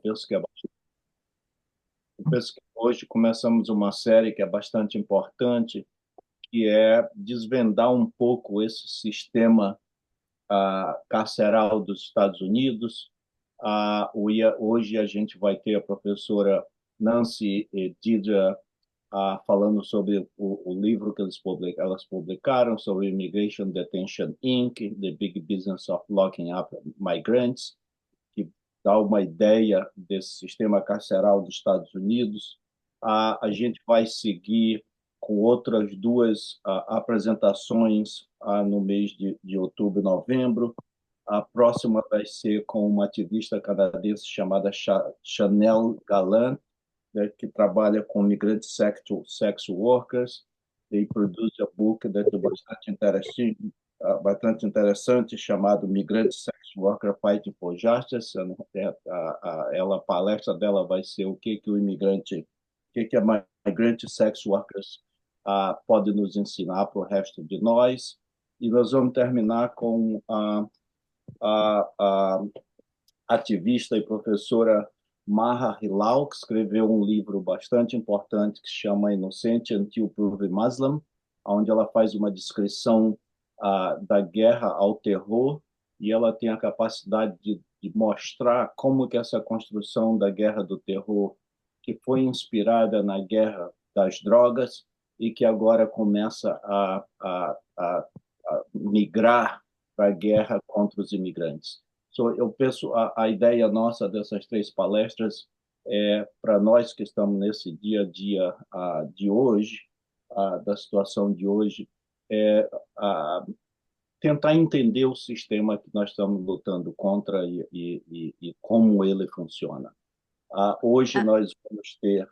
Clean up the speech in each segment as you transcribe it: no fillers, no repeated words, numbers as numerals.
eu penso que hoje começamos uma série que é bastante importante, que é desvendar um pouco esse sistema carceral dos Estados Unidos. Hoje a gente vai ter a professora Nancy e Deirdre falando sobre o livro que elas publicaram sobre Immigration Detention Inc., The Big Business of Locking Up Migrants, que dá uma ideia desse sistema carceral dos Estados Unidos. A gente vai seguir com outras duas apresentações no mês de outubro e novembro. A próxima vai ser com uma ativista canadense chamada Chanel Galan, né, que trabalha com migrantes sex workers e produz um book bastante interessante chamado Migrants Sex Worker Fighting for Justice. A palestra dela vai ser o que o imigrante, o que a migrante sex workers pode nos ensinar para o resto de nós. E nós vamos terminar com a ativista e professora Maha Hilal, que escreveu um livro bastante importante que se chama Inocente Until Proven Muslim, onde ela faz uma descrição da guerra ao terror, e ela tem a capacidade de mostrar como que essa construção da guerra do terror, que foi inspirada na guerra das drogas e que agora começa a migrar para a guerra contra os imigrantes. Eu penso a ideia nossa dessas três palestras é para nós que estamos nesse dia a dia de hoje, da situação de hoje, é tentar entender o sistema que nós estamos lutando contra e como ele funciona. Hoje Ah, nós vamos ter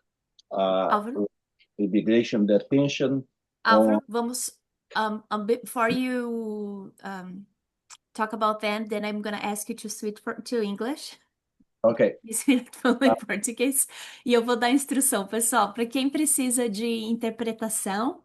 Álvaro, o Immigration Detention on. Álvaro, vamos. Before you talk about them, then I'm gonna ask you to switch to English. Okay. Esse minuto falou em português. E eu vou dar instrução, pessoal, para quem precisa de interpretação,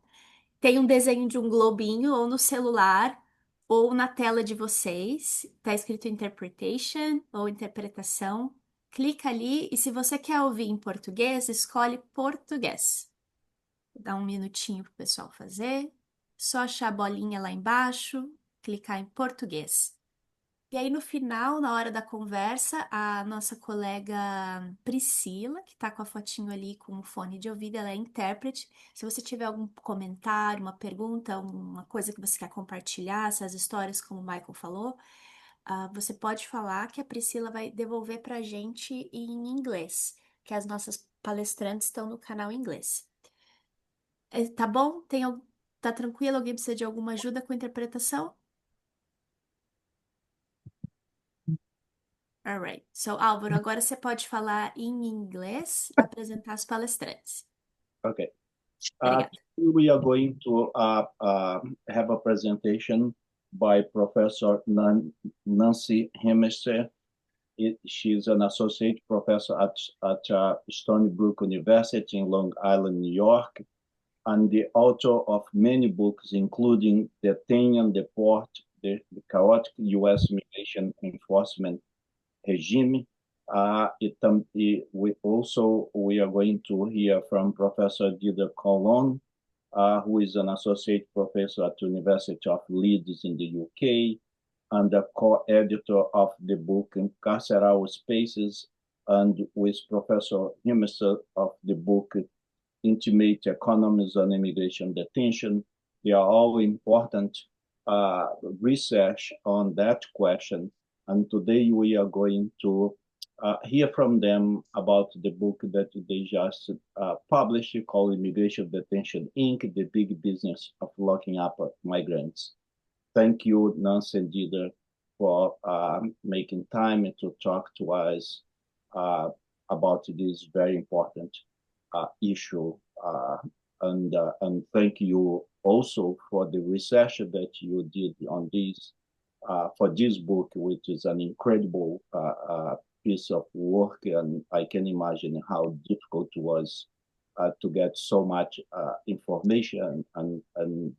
tem um desenho de um globinho ou no celular ou na tela de vocês. Tá escrito interpretation ou interpretação. Clica ali e se você quer ouvir em português, escolhe português. Vou dar um minutinho pro pessoal fazer. Só achar a bolinha lá embaixo, clicar em português. E aí, no final, na hora da conversa, a nossa colega Priscila, que tá com a fotinho ali com o fone de ouvido, ela é intérprete. Se você tiver algum comentário, uma pergunta, uma coisa que você quer compartilhar, essas histórias, como o Michael falou, você pode falar que a Priscila vai devolver pra gente em inglês, que as nossas palestrantes estão no canal em inglês. Tá bom? Tá tranquilo? Alguém precisa de alguma ajuda com a interpretação? Alright. So, Álvaro, agora você pode falar em inglês e apresentar as palestrantes. Okay. Obrigada. We are going to have a presentation by Professor Nancy Hiemstra. She's an associate professor at Stony Brook University in Long Island, New York, and the author of many books, including Detain and Deport, the Chaotic U.S. Immigration Enforcement Regime. We are going to hear from Professor Deirdre Conlon, who is an associate professor at the University of Leeds in the UK and the co-editor of the book Carceral Spaces, and with Professor Hiemstra of the book Intimate Economies on Immigration Detention. They are all important research on that question. And today we are going to hear from them about the book that they just published called Immigration Detention Inc., The Big Business of Locking Up Migrants. Thank you, Nancy and Deirdre, for making time to talk to us about this very important issue. And thank you also for the research that you did on this, for this book, which is an incredible piece of work. And I can imagine how difficult it was to get so much information and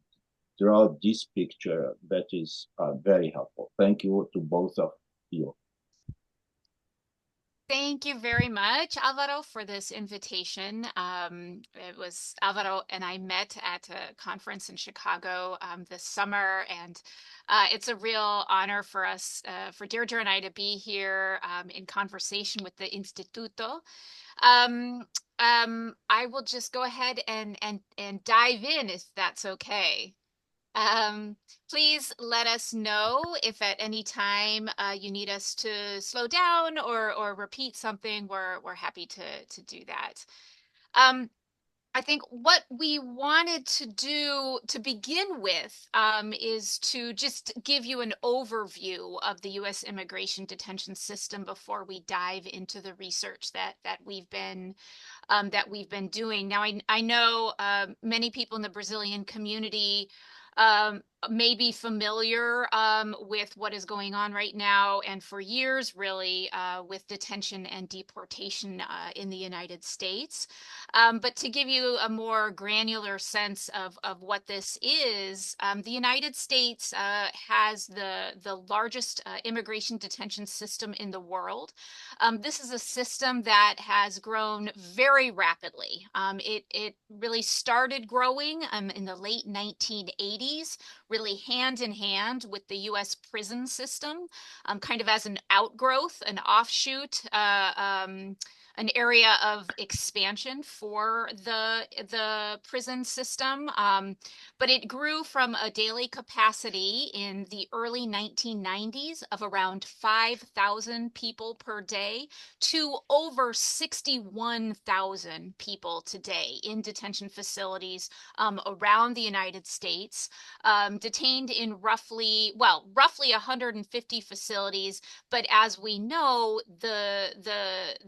draw this picture that is very helpful. Thank you to both of you. Thank you very much, Alvaro, for this invitation. It was Alvaro and I met at a conference in Chicago this summer, and it's a real honor for us, for Deirdre and I, to be here in conversation with the Instituto. Um, I will just go ahead and dive in if that's okay. Um, Please let us know if at any time you need us to slow down or repeat something. We're happy to do that. Um, I think what we wanted to do to begin with is to just give you an overview of the U.S. immigration detention system before we dive into the research that we've been doing. Now, I know many people in the Brazilian community may be familiar with what is going on right now, and for years, really, with detention and deportation in the United States. But to give you a more granular sense of what this is, the United States has the largest immigration detention system in the world. This is a system that has grown very rapidly. It really started growing in the late 1980s, really hand in hand with the U.S. prison system, kind of as an outgrowth, an offshoot, an area of expansion for the prison system. But it grew from a daily capacity in the early 1990s of around 5,000 people per day to over 61,000 people today in detention facilities around the United States, detained in roughly 150 facilities. But as we know, the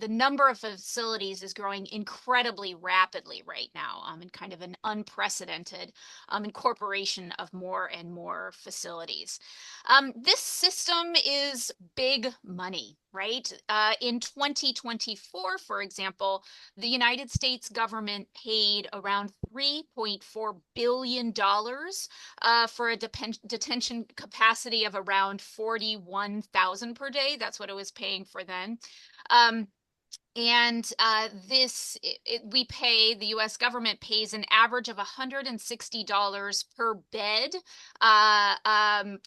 number of facilities is growing incredibly rapidly right now, in kind of an unprecedented incorporation of more and more facilities. This system is big money, right? In 2024, for example, the United States government paid around $3.4 billion for a detention capacity of around 41,000 per day. That's what it was paying for then. Um, and the U.S. government pays an average of $160 per bed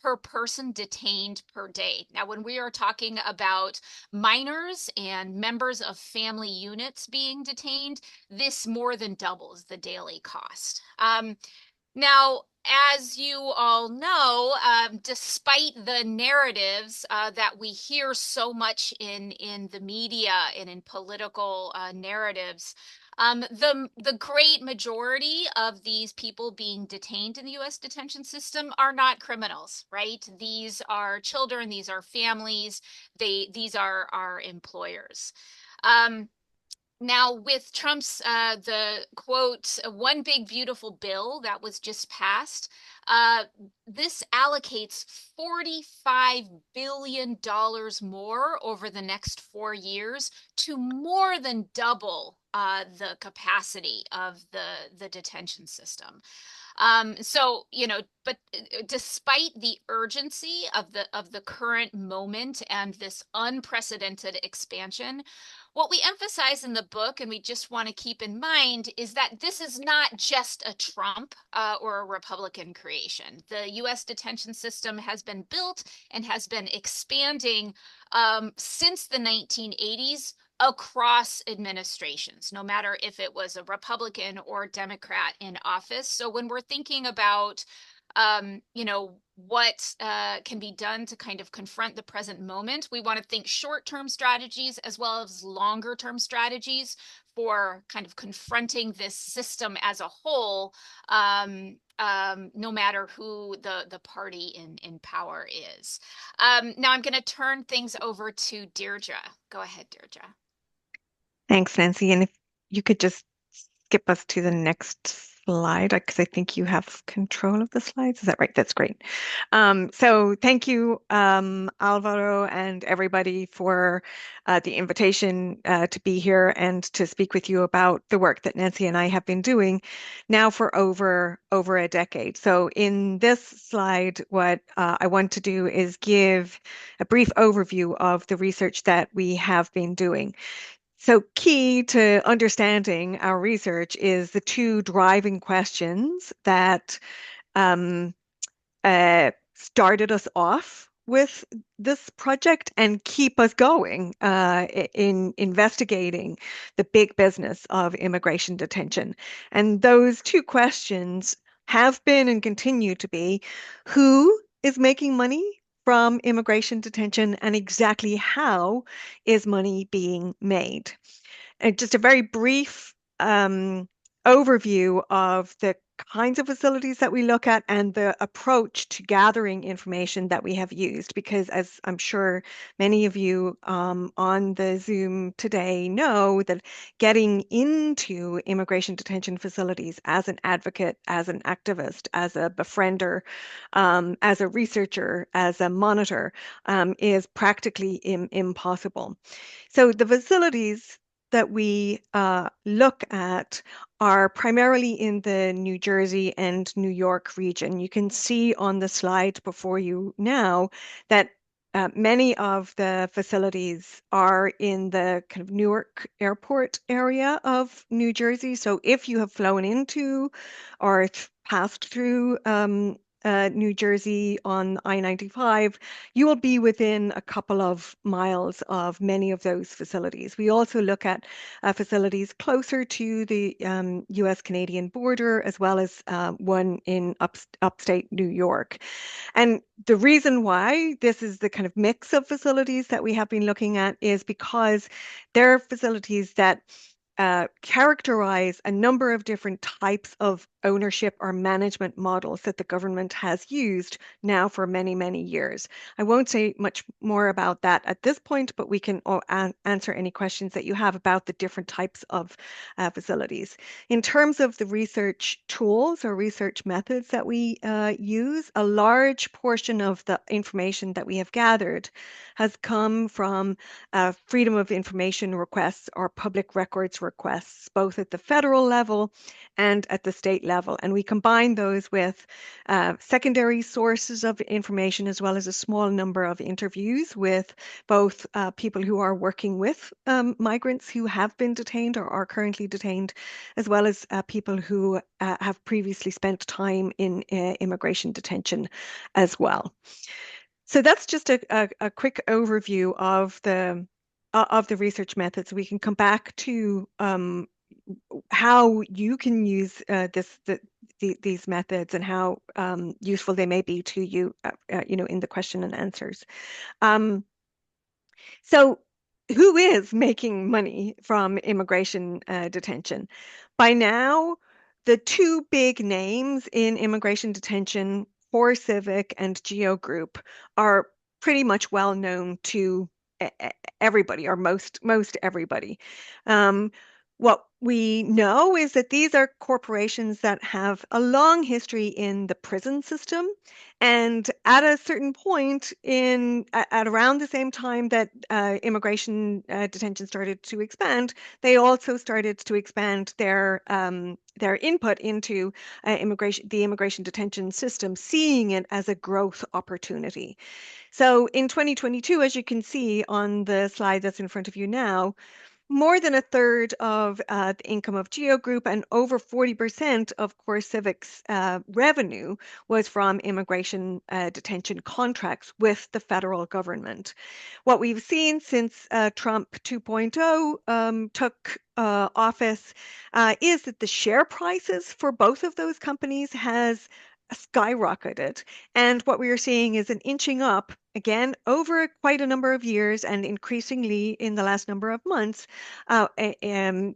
per person detained per day. Now, when we are talking about minors and members of family units being detained, this more than doubles the daily cost. Now, as you all know, despite the narratives that we hear so much in the media and in political narratives, the great majority of these people being detained in the U.S. detention system are not criminals, right? These are children, these are families, these are our employers. Now, with Trump's, the quote, one big beautiful bill that was just passed, this allocates $45 billion more over the next 4 years to more than double the capacity of the detention system. So, but despite the urgency of the current moment and this unprecedented expansion, what we emphasize in the book, and we just want to keep in mind, is that this is not just a Trump or a Republican creation. The U.S. detention system has been built and has been expanding since the 1980s across administrations, no matter if it was a Republican or Democrat in office. So when we're thinking about what can be done to kind of confront the present moment, we want to think short-term strategies as well as longer-term strategies for kind of confronting this system as a whole, no matter who the party in power is. Now I'm going to turn things over to Deirdre. Go ahead, Deirdre. Thanks, Nancy. And if you could just skip us to the next slide because I think you have control of the slides. Is that right? That's great. So thank you, Alvaro, and everybody for the invitation to be here and to speak with you about the work that Nancy and I have been doing now for over a decade. So in this slide, what I want to do is give a brief overview of the research that we have been doing. So key to understanding our research is the two driving questions that started us off with this project and keep us going in investigating the big business of immigration detention. And those two questions have been and continue to be: who is making money from immigration detention, and exactly how is money being made? And just a very brief overview of the kinds of facilities that we look at and the approach to gathering information that we have used, because as I'm sure many of you on the Zoom today know, that getting into immigration detention facilities as an advocate, as an activist, as a befriender, as a researcher, as a monitor, is practically impossible. So the facilities that we look at are primarily in the New Jersey and New York region. You can see on the slide before you now that many of the facilities are in the kind of Newark Airport area of New Jersey. So if you have flown into or passed through New Jersey on I-95, you will be within a couple of miles of many of those facilities. We also look at facilities closer to the US-Canadian border, as well as one in upstate New York. And the reason why this is the kind of mix of facilities that we have been looking at is because there are facilities that characterize a number of different types of ownership or management models that the government has used now for many, many years. I won't say much more about that at this point, but we can answer any questions that you have about the different types of facilities. In terms of the research tools or research methods that we use, a large portion of the information that we have gathered has come from freedom of information requests or public records requests, both at the federal level and at the state level. And we combine those with secondary sources of information, as well as a small number of interviews with both people who are working with migrants who have been detained or are currently detained, as well as people who have previously spent time in immigration detention as well. So that's just a quick overview of the research methods. We can come back to how you can use these methods and how useful they may be to you, in the question and answers. So who is making money from immigration detention? By now, the two big names in immigration detention, CoreCivic and Geo Group, are pretty much well known to everybody, or most everybody. What we know is that these are corporations that have a long history in the prison system, and at a certain point at around the same time that immigration detention started to expand, they also started to expand their input into the immigration detention system, seeing it as a growth opportunity. So in 2022, as you can see on the slide that's in front of you now, more than a third of the income of Geo Group and over 40% of CoreCivic's revenue was from immigration detention contracts with the federal government. What we've seen since Trump 2.0 took office is that the share prices for both of those companies has skyrocketed. And what we are seeing is an inching up, again, over quite a number of years and increasingly in the last number of months, of the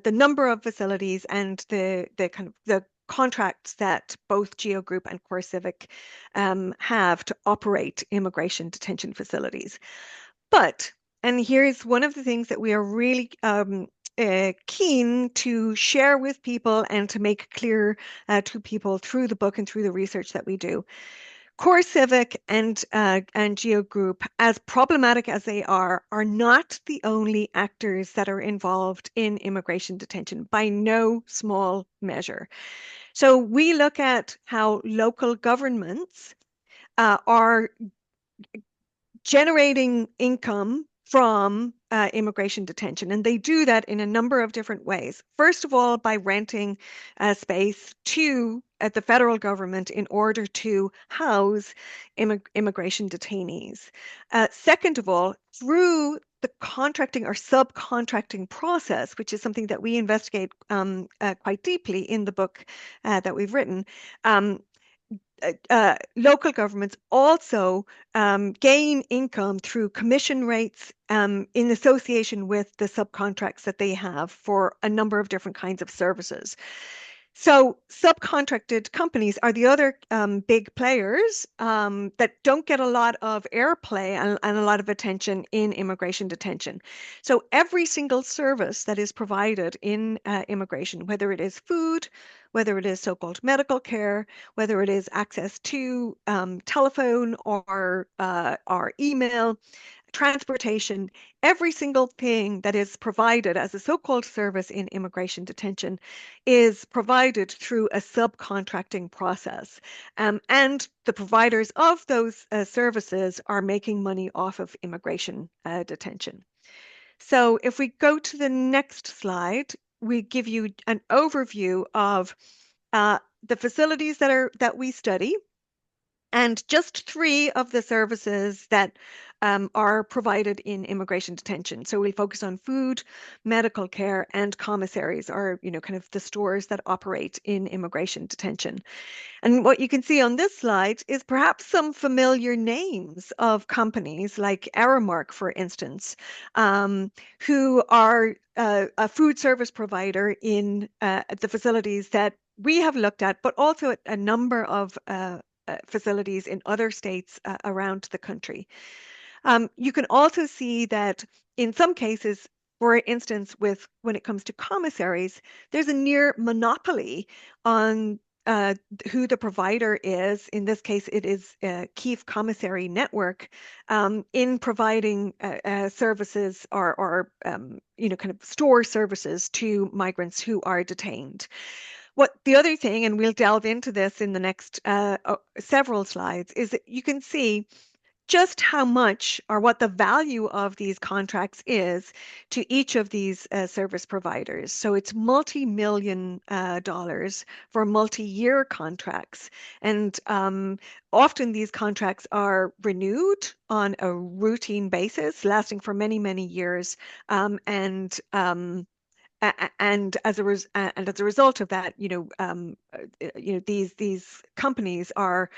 number of facilities and the kind of the contracts that both Geo Group and CoreCivic have to operate immigration detention facilities. But, and here's one of the things that we are really keen to share with people and to make clear to people through the book and through the research that we do. Core Civic and Geo Group, as problematic as they are not the only actors that are involved in immigration detention by no small measure. So we look at how local governments are generating income from immigration detention. And they do that in a number of different ways. First of all, by renting space to the federal government in order to house immigration detainees. Second of all, through the contracting or subcontracting process, which is something that we investigate quite deeply in the book that we've written. Local governments also gain income through commission rates in association with the subcontracts that they have for a number of different kinds of services. So subcontracted companies are the other big players that don't get a lot of airplay and a lot of attention in immigration detention. So every single service that is provided in immigration, whether it is food, whether it is so-called medical care, whether it is access to telephone or email, transportation, every single thing that is provided as a so-called service in immigration detention is provided through a subcontracting process. And the providers of those services are making money off of immigration detention. So if we go to the next slide, we give you an overview of the facilities that we study, and just 3 of the services that are provided in immigration detention. So we focus on food, medical care, and commissaries, or kind of the stores that operate in immigration detention. And what you can see on this slide is perhaps some familiar names of companies like Aramark, for instance, who are a food service provider in the facilities that we have looked at, but also at a number of facilities in other states around the country. You can also see that in some cases, for instance, when it comes to commissaries, there's a near monopoly on who the provider is. In this case, it is Keefe Commissary Network in providing services or kind of store services to migrants who are detained. What the other thing, and we'll delve into this in the next several slides, is that you can see just how much or what the value of these contracts is to each of these service providers. So it's multi-million dollars for multi-year contracts. And often these contracts are renewed on a routine basis, lasting for many, many years. And as a result of that, these companies are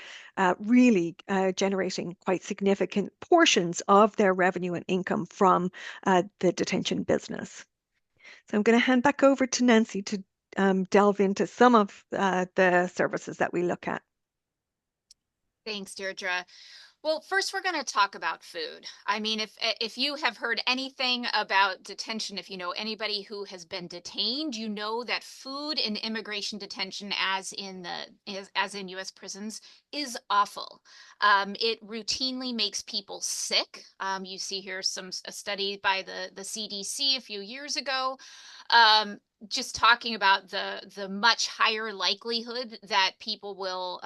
really generating quite significant portions of their revenue and income from the detention business. So I'm going to hand back over to Nancy to delve into some of the services that we look at. Thanks, Deirdre. Well, first we're going to talk about food. I mean, if you have heard anything about detention, if you know anybody who has been detained, you know that food in immigration detention, as in U.S. prisons, is awful. It routinely makes people sick. You see here a study by the CDC a few years ago. Just talking about the much higher likelihood that people will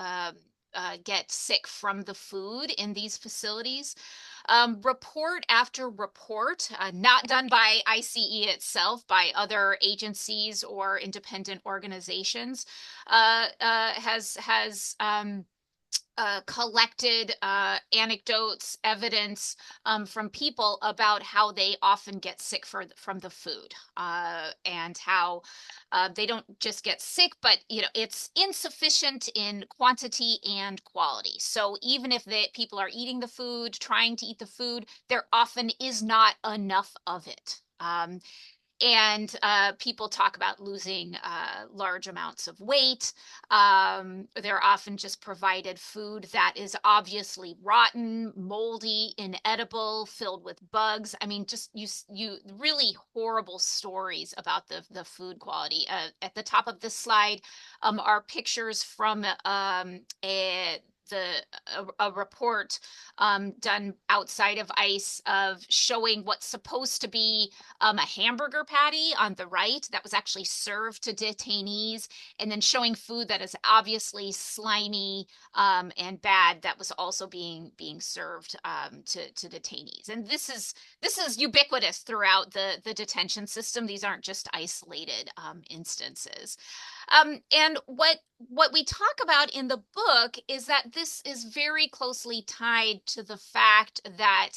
get sick from the food in these facilities. Report after report, not done by ICE itself, by other agencies or independent organizations, has collected anecdotes, evidence from people about how they often get sick from the food, and how they don't just get sick, but it's insufficient in quantity and quality. So even if people are eating the food, trying to eat the food, there often is not enough of it. And people talk about losing large amounts of weight. They're often just provided food that is obviously rotten, moldy, inedible, filled with bugs. I mean, just you really horrible stories about the food quality. At the top of this slide are pictures from a report done outside of ICE of showing what's supposed to be a hamburger patty on the right that was actually served to detainees, and then showing food that is obviously slimy and bad that was also being served to detainees. And this is ubiquitous throughout the detention system. These aren't just isolated instances. And what we talk about in the book is that this is very closely tied to the fact that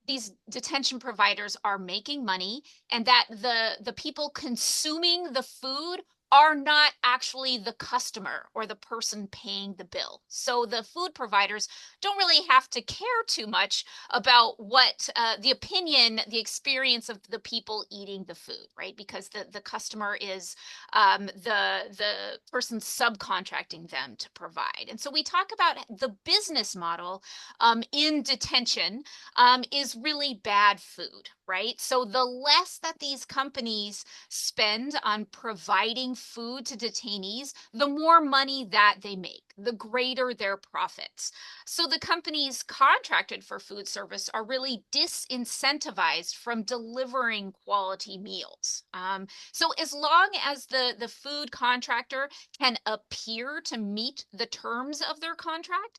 these detention providers are making money, and that the people consuming the food are not actually the customer or the person paying the bill. So the food providers don't really have to care too much about what the opinion, the experience of the people eating the food, right? Because the customer is the person subcontracting them to provide. And so we talk about the business model in detention is really bad food, right? So the less that these companies spend on providing food to detainees, the more money that they make, the greater their profits. So the companies contracted for food service are really disincentivized from delivering quality meals. So as long as the food contractor can appear to meet the terms of their contract,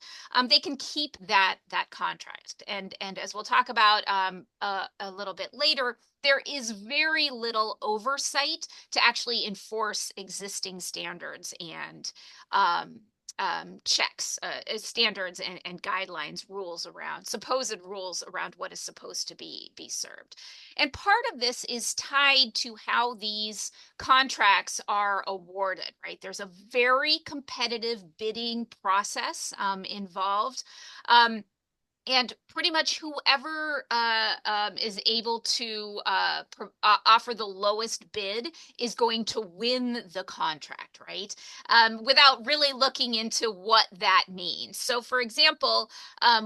they can keep that contract. And as we'll talk about a little bit later, there is very little oversight to actually enforce existing standards and checks, standards and guidelines, supposed rules around what is supposed to be served. And part of this is tied to how these contracts are awarded, right? There's a very competitive bidding process involved. And pretty much whoever is able to offer the lowest bid is going to win the contract, right? Without really looking into what that means. So, for example,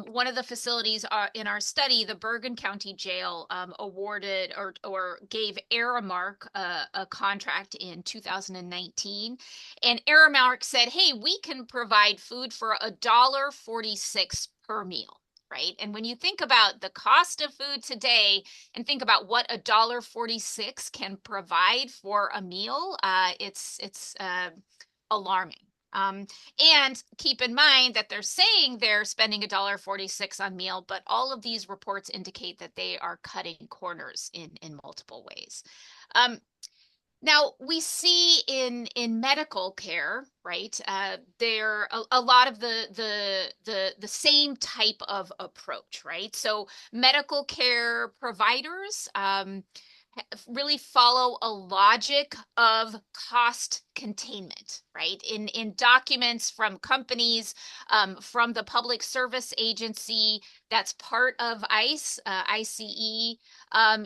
one of the facilities in our study, the Bergen County Jail, awarded or gave Aramark a contract in 2019, and Aramark said, "Hey, we can provide food for $1.46 per meal." Right. And when you think about the cost of food today and think about what $1.46 can provide for a meal, it's alarming. And keep in mind that they're saying they're spending $1.46 on meal, but all of these reports indicate that they are cutting corners in multiple ways. Now, we see in medical care, right, there a lot of the same type of approach, right? So medical care providers really follow a logic of cost containment, right? In documents from companies, from the Public Service Agency that's part of ICE, ICE,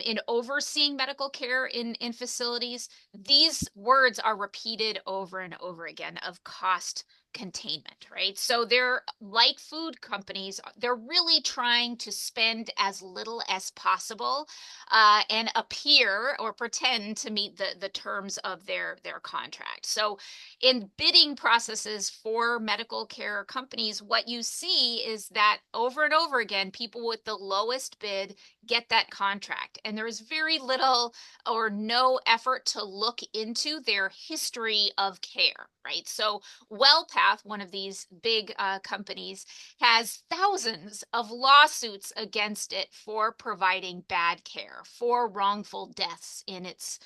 in overseeing medical care in facilities, these words are repeated over and over again of cost containment, right? So they're like food companies, they're really trying to spend as little as possible and appear or pretend to meet the terms of their contract. So in bidding processes for medical care companies, what you see is that over and over again, people with the lowest bid get that contract. And there is very little or no effort to look into their history of care, right? So WellPath, one of these big companies, has thousands of lawsuits against it for providing bad care, for wrongful deaths in its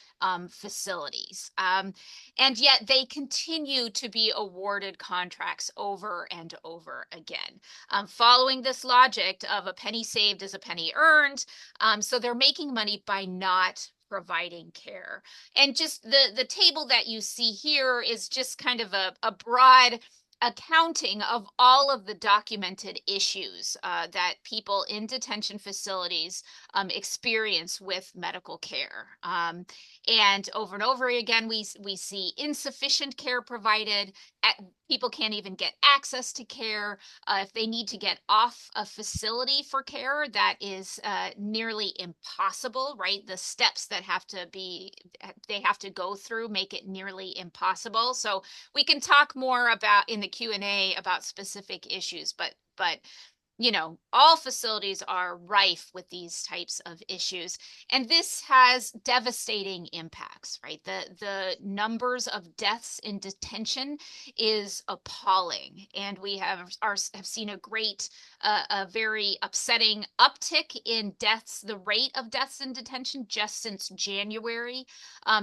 facilities. And yet they continue to be awarded contracts over and over again, following this logic of a penny saved is a penny earned. So they're making money by not providing care. And just the table that you see here is just kind of a broad accounting of all of the documented issues that people in detention facilities experience with medical care. And over again, we see insufficient care provided. People can't even get access to care. If they need to get off a facility for care, that is nearly impossible, right? The steps that they have to go through make it nearly impossible. So we can talk more about in the Q&A about specific issues, but all facilities are rife with these types of issues. And this has devastating impacts, right? The numbers of deaths in detention is appalling. And we have seen a very upsetting uptick in deaths, the rate of deaths in detention just since January.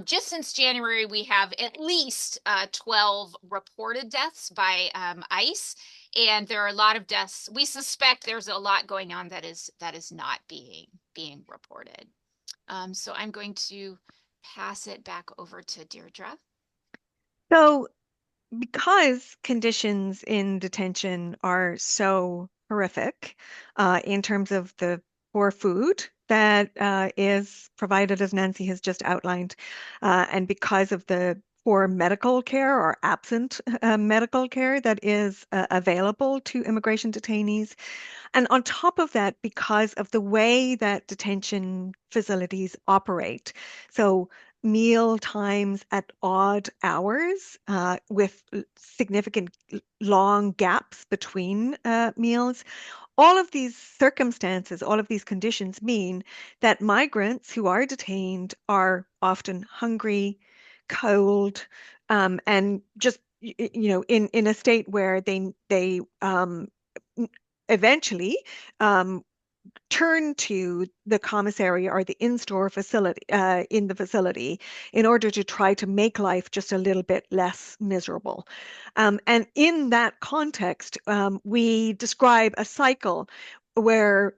Just since January, we have at least 12 reported deaths by ICE. And there are a lot of deaths. We suspect there's a lot going on that is not being reported. So I'm going to pass it back over to Deirdre. So because conditions in detention are so horrific in terms of the poor food that is provided, as Nancy has just outlined, and because of the poor medical care or absent medical care that is available to immigration detainees. And on top of that, because of the way that detention facilities operate. So meal times at odd hours with significant long gaps between meals. All of these circumstances, all of these conditions mean that migrants who are detained are often hungry, cold, and just in a state where they eventually turn to the commissary or the in-store facility in the facility in order to try to make life just a little bit less miserable. And in that context, we describe a cycle where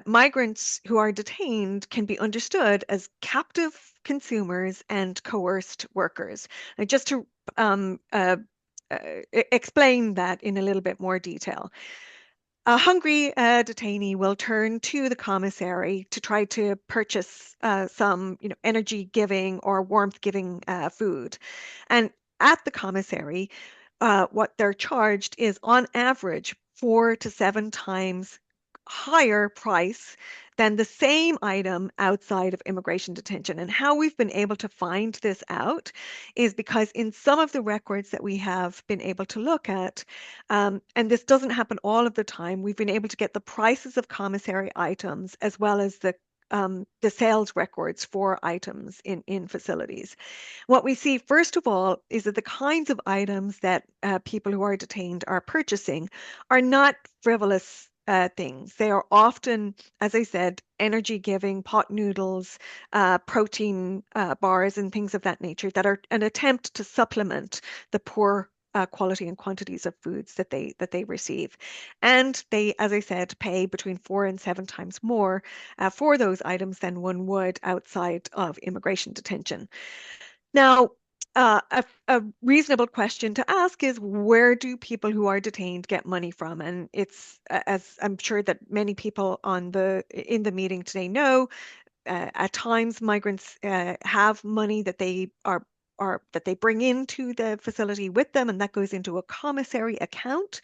migrants who are detained can be understood as captive consumers and coerced workers. And just to explain that in a little bit more detail. A hungry detainee will turn to the commissary to try to purchase some, energy-giving or warmth-giving food. And at the commissary, what they're charged is on average 4 to 7 times higher price than the same item outside of immigration detention. And how we've been able to find this out is because in some of the records that we have been able to look at, and this doesn't happen all of the time, we've been able to get the prices of commissary items as well as the sales records for items in facilities. What we see, first of all, is that the kinds of items that people who are detained are purchasing are not frivolous things. They are often, as I said, energy-giving pot noodles, protein bars, and things of that nature that are an attempt to supplement the poor quality and quantities of foods that they receive. And they, as I said, pay between 4 and 7 times more for those items than one would outside of immigration detention. Now, a reasonable question to ask is, where do people who are detained get money from? And it's, as I'm sure that many people in the meeting today know, at times migrants have money that they that they bring into the facility with them, and that goes into a commissary account.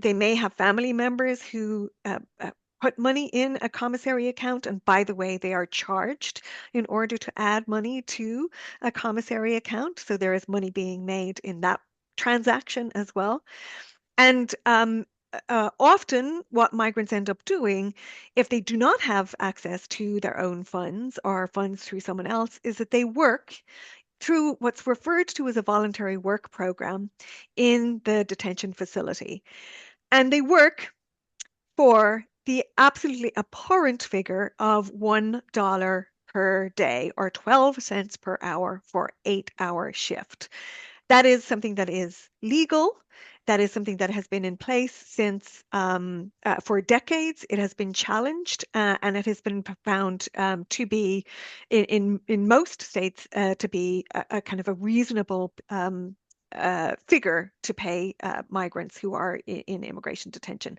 They may have family members who put money in a commissary account, and by the way, they are charged in order to add money to a commissary account. So there is money being made in that transaction as well. And often what migrants end up doing, if they do not have access to their own funds or funds through someone else, is that they work through what's referred to as a voluntary work program in the detention facility. And they work for the absolutely abhorrent figure of $1 per day or 12 cents per hour for 8-hour shift. That is something that is legal. That is something that has been in place since for decades. It has been challenged and it has been found to be in most states to be a kind of a reasonable figure to pay migrants who are in immigration detention.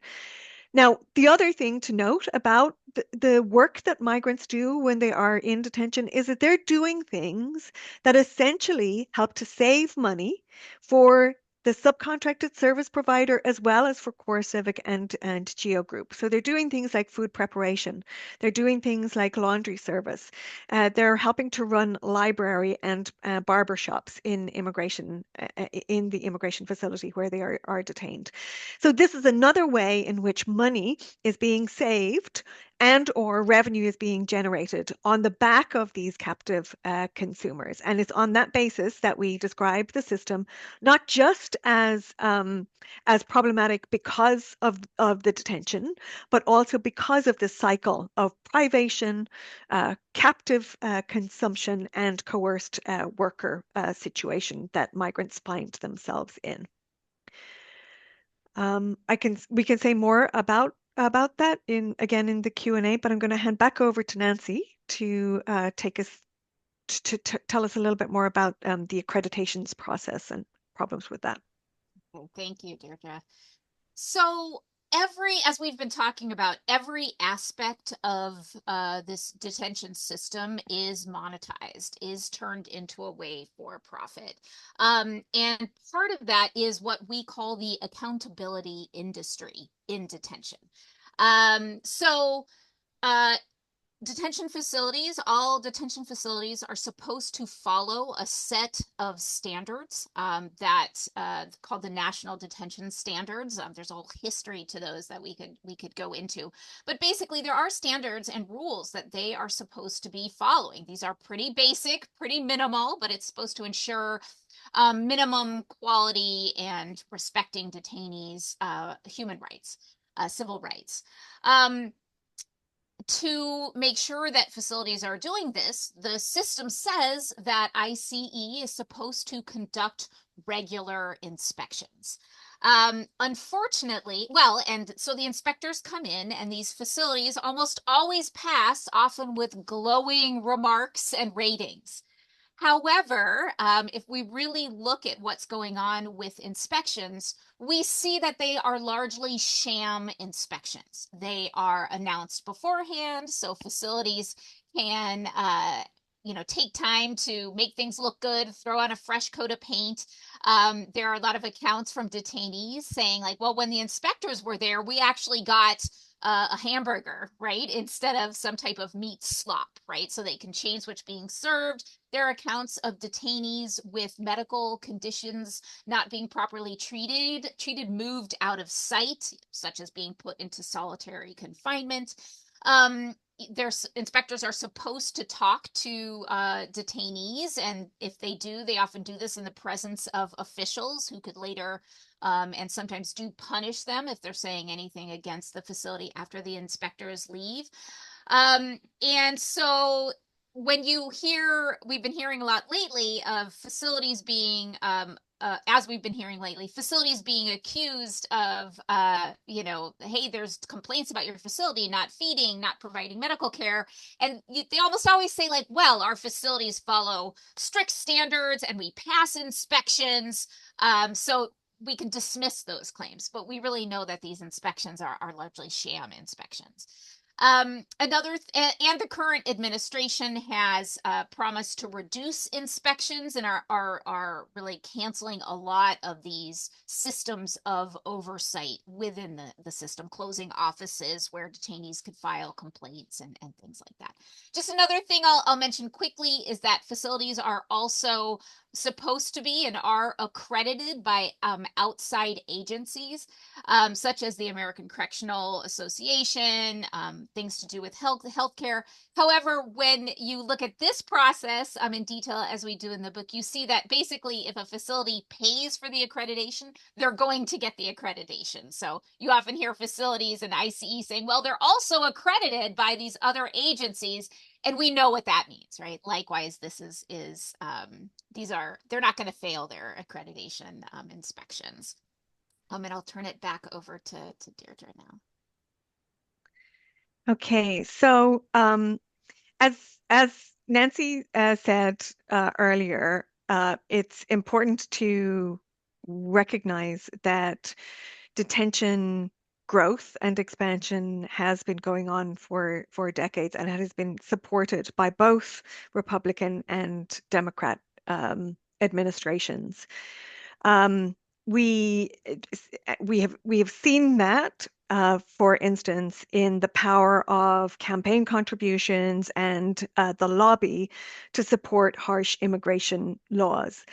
Now, the other thing to note about the work that migrants do when they are in detention is that they're doing things that essentially help to save money for the subcontracted service provider as well as for Core Civic and Geo Group. So they're doing things like food preparation. They're doing things like laundry service. They're helping to run library and barber shops in the immigration facility where they are detained. So this is another way in which money is being saved and or revenue is being generated on the back of these captive consumers. And it's on that basis that we describe the system not just as problematic because of the detention, but also because of the cycle of privation, captive consumption, and coerced worker situation that migrants find themselves in. We can say more about that again in the Q&A, but I'm going to hand back over to Nancy to take us to tell us a little bit more about the accreditations process and problems with that. Oh, thank you, Deirdre. So as we've been talking about, every aspect of this detention system is monetized, is turned into a way for profit. And part of that is what we call the accountability industry in detention. All detention facilities are supposed to follow a set of standards that called the National Detention Standards. There's a whole history to those that we could go into. But basically, there are standards and rules that they are supposed to be following. These are pretty basic, pretty minimal, but it's supposed to ensure minimum quality and respecting detainees' human rights, civil rights. To make sure that facilities are doing this, the system says that ICE is supposed to conduct regular inspections. Unfortunately, and so the inspectors come in, and these facilities almost always pass, often with glowing remarks and ratings. However, if we really look at what's going on with inspections, we see that they are largely sham inspections. They are announced beforehand, so facilities can, take time to make things look good, throw on a fresh coat of paint. There are a lot of accounts from detainees saying, like, well, when the inspectors were there, we actually got a hamburger, right? Instead of some type of meat slop, right? So they can change what's being served. There are accounts of detainees with medical conditions not being properly treated, moved out of sight, such as being put into solitary confinement. Inspectors are supposed to talk to detainees, and if they do, they often do this in the presence of officials who could later and sometimes do punish them if they're saying anything against the facility after the inspectors leave. And so when we've been hearing a lot lately of facilities being facilities being accused of, hey, there's complaints about your facility not feeding, not providing medical care. And they almost always say, like, well, our facilities follow strict standards and we pass inspections. So we can dismiss those claims, but we really know that these inspections are largely sham inspections. And the current administration has promised to reduce inspections and are really canceling a lot of these systems of oversight within the system, closing offices where detainees could file complaints and things like that. Just another thing I'll mention quickly is that facilities are also supposed to be and are accredited by outside agencies, such as the American Correctional Association, things to do with healthcare. However, when you look at this process in detail, as we do in the book, you see that basically if a facility pays for the accreditation, they're going to get the accreditation. So you often hear facilities and ICE saying, well, they're also accredited by these other agencies. And we know what that means, right? Likewise, this they're not going to fail their accreditation inspections. And I'll turn it back over to Deirdre now. Okay, so as Nancy said earlier, it's important to recognize that detention growth and expansion has been going on for decades, and it has been supported by both Republican and Democrat administrations. We have seen that, for instance, in the power of campaign contributions and the lobby to support harsh immigration laws.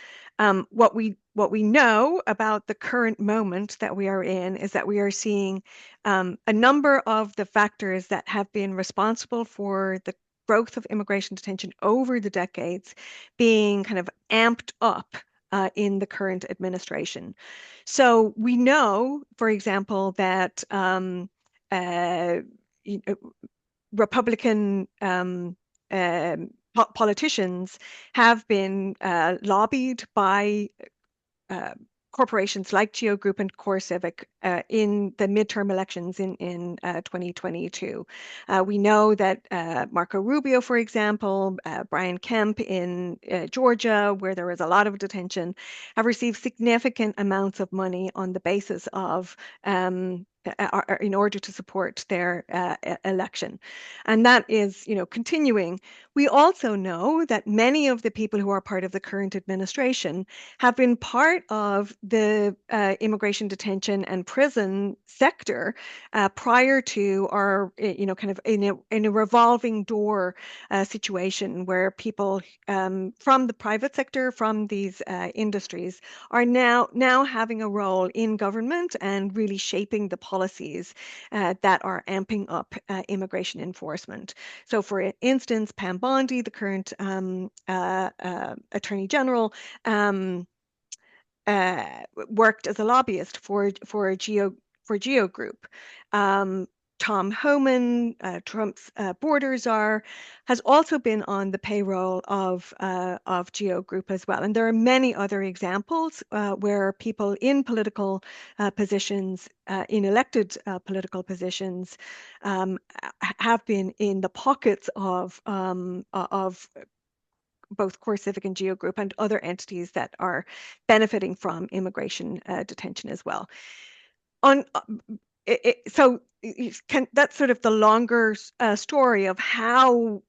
What we know about the current moment that we are in is that we are seeing a number of the factors that have been responsible for the growth of immigration detention over the decades being kind of amped up in the current administration. So we know, for example, that Republican politicians have been lobbied by corporations like Geo Group and CoreCivic in the midterm elections in 2022. We know that Marco Rubio, for example, Brian Kemp in Georgia, where there was a lot of detention, have received significant amounts of money on the basis of in order to support their election. And that is, continuing. We also know that many of the people who are part of the current administration have been part of the immigration detention and prison sector prior to our, kind of in a revolving door situation where people from the private sector, from these industries, are now having a role in government and really shaping the policies that are amping up immigration enforcement. So, for instance, Pam Bondi, the current Attorney General, worked as a lobbyist for Geo Group. Tom Homan, Trump's border czar, has also been on the payroll of Geo Group as well. And there are many other examples where people in political positions, in elected political positions, have been in the pockets of both CoreCivic and Geo Group and other entities that are benefiting from immigration detention as well. So that's sort of the longer story of how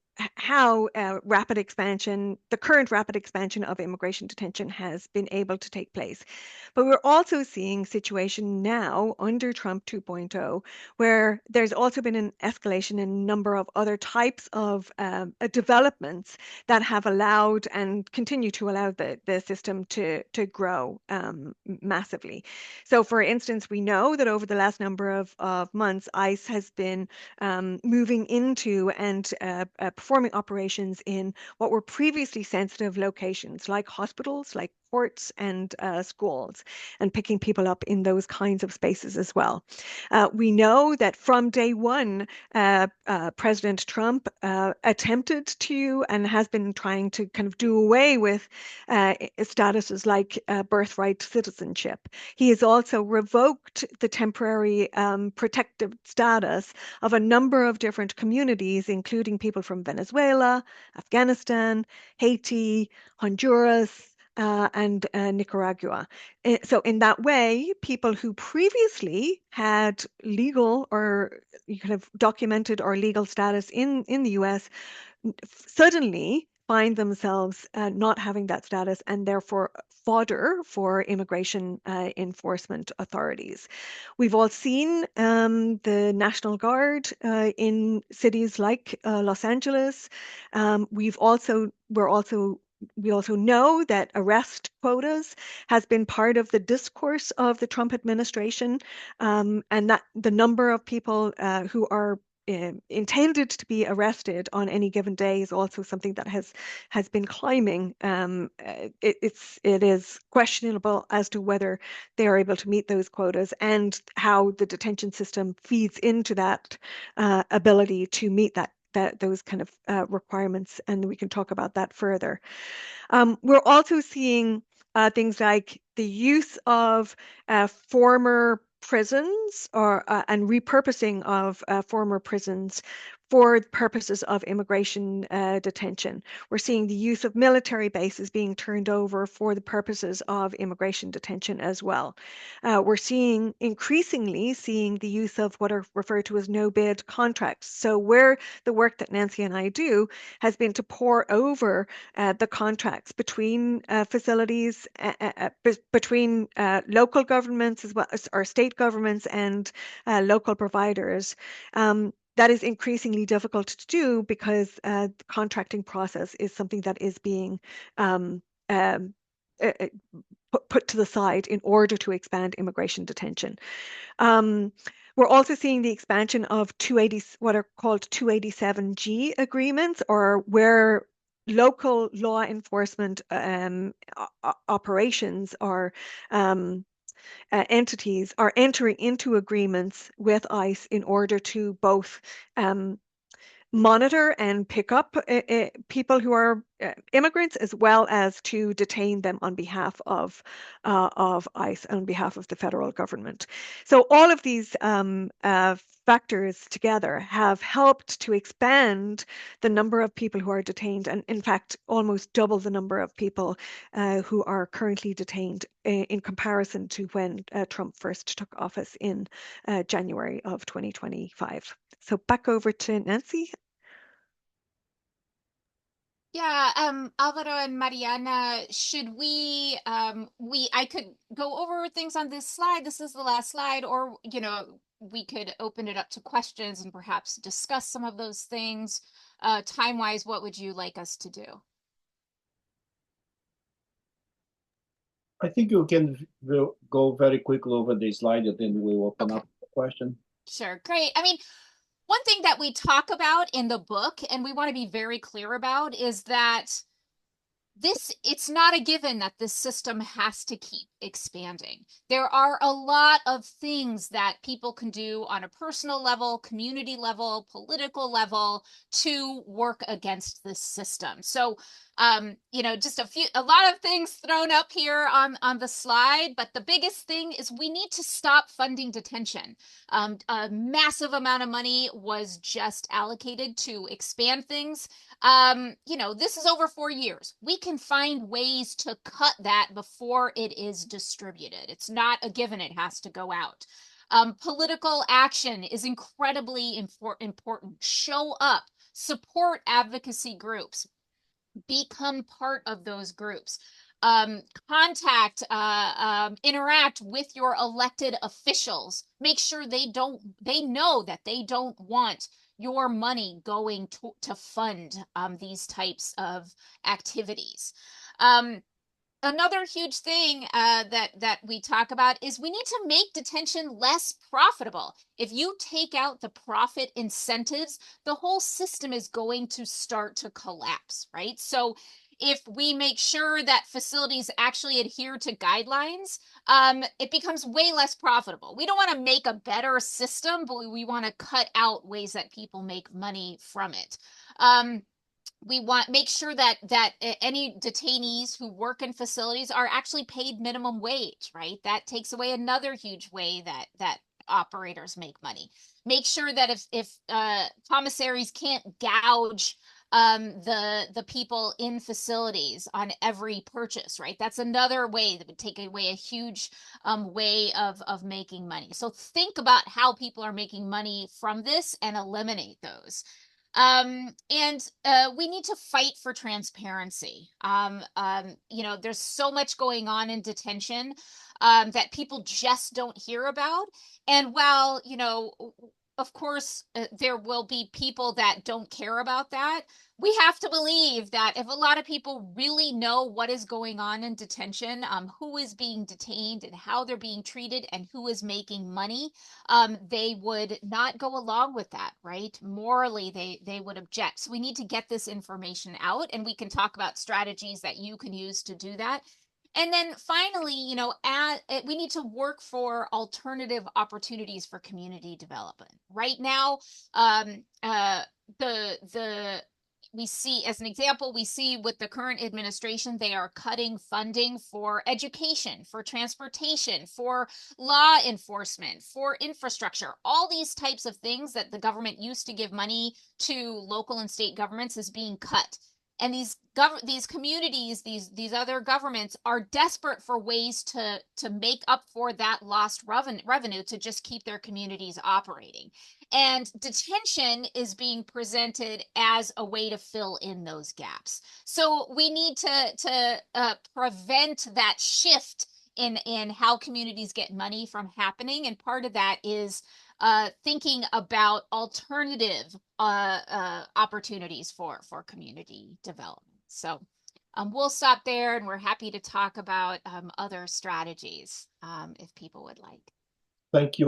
rapid expansion, the current rapid expansion of immigration detention has been able to take place. But we're also seeing situation now under Trump 2.0, where there's also been an escalation in a number of other types of developments that have allowed and continue to allow the system to grow massively. So, for instance, we know that over the last number of months, ICE has been moving into and performing operations in what were previously sensitive locations like hospitals, like courts and schools, and picking people up in those kinds of spaces as well. We know that from day one, President Trump attempted to and has been trying to kind of do away with statuses like birthright citizenship. He has also revoked the temporary protective status of a number of different communities, including people from Venezuela, Afghanistan, Haiti, Honduras, and Nicaragua. So in that way, people who previously had legal or kind of documented or legal status in the US suddenly find themselves not having that status and therefore fodder for immigration enforcement authorities. We've all seen the National Guard in cities like Los Angeles. We also know that arrest quotas has been part of the discourse of the Trump administration, and that the number of people who are intended to be arrested on any given day is also something that has been climbing. It is questionable as to whether they are able to meet those quotas and how the detention system feeds into that ability to meet those kind of requirements, and we can talk about that further. We're also seeing things like the use of former prisons and repurposing of former prisons for purposes of immigration detention. We're seeing the use of military bases being turned over for the purposes of immigration detention as well. We're increasingly seeing the use of what are referred to as no-bid contracts. So where the work that Nancy and I do has been to pour over the contracts between facilities, between local governments as well as our state governments and local providers. That is increasingly difficult to do because the contracting process is something that is being um, um, put to the side in order to expand immigration detention. We're also seeing the expansion of what are called 287G agreements, or where local law enforcement operations or entities are entering into agreements with ICE in order to both monitor and pick up people who are immigrants, as well as to detain them on behalf of ICE, on behalf of the federal government. So all of these factors together have helped to expand the number of people who are detained, and in fact almost double the number of people who are currently detained in comparison to when Trump first took office in January of 2025. So back over to Nancy. Yeah, Alvaro and Mariana, should I could go over things on this slide. This is the last slide, or, we could open it up to questions and perhaps discuss some of those things. Time-wise, what would you like us to do? I think you can go very quickly over the slide, and then we'll open up the question. Sure, great. I mean, one thing that we talk about in the book, and we want to be very clear about, is that it's not a given that this system has to keep expanding. There are a lot of things that people can do on a personal level, community level, political level to work against this system. So, just a lot of things thrown up here on the slide, but the biggest thing is we need to stop funding detention. A massive amount of money was just allocated to expand things. This is over 4 years. We can find ways to cut that before it is distributed. It's not a given it has to go out. Political action is incredibly important. Show up, support advocacy groups, become part of those groups. Contact, interact with your elected officials. Make sure they know that they don't want your money going to fund these types of activities. Another huge thing that we talk about is we need to make detention less profitable. If you take out the profit incentives, the whole system is going to start to collapse, right? So if we make sure that facilities actually adhere to guidelines, it becomes way less profitable. We don't want to make a better system, but we want to cut out ways that people make money from it. We want make sure that any detainees who work in facilities are actually paid minimum wage, right? That takes away another huge way that operators make money. Make sure that if commissaries can't gouge the people in facilities on every purchase, right? That's another way that would take away a huge way of making money. So think about how people are making money from this and eliminate those. And we need to fight for transparency. There's so much going on in detention that people just don't hear about. And while, of course, there will be people that don't care about that, we have to believe that if a lot of people really know what is going on in detention, who is being detained and how they're being treated and who is making money, they would not go along with that, right? Morally, they would object. So we need to get this information out, and we can talk about strategies that you can use to do that. And then finally, we need to work for alternative opportunities for community development. Right now, the we see, as an example, we see with the current administration, they are cutting funding for education, for transportation, for law enforcement, for infrastructure. All these types of things that the government used to give money to local and state governments is being cut. And these communities, these other governments are desperate for ways to make up for that lost revenue to just keep their communities operating. And detention is being presented as a way to fill in those gaps. So we need to prevent that shift in how communities get money from happening. And part of that is thinking about alternative opportunities for community development. So we'll stop there, and we're happy to talk about other strategies if people would like. Thank you.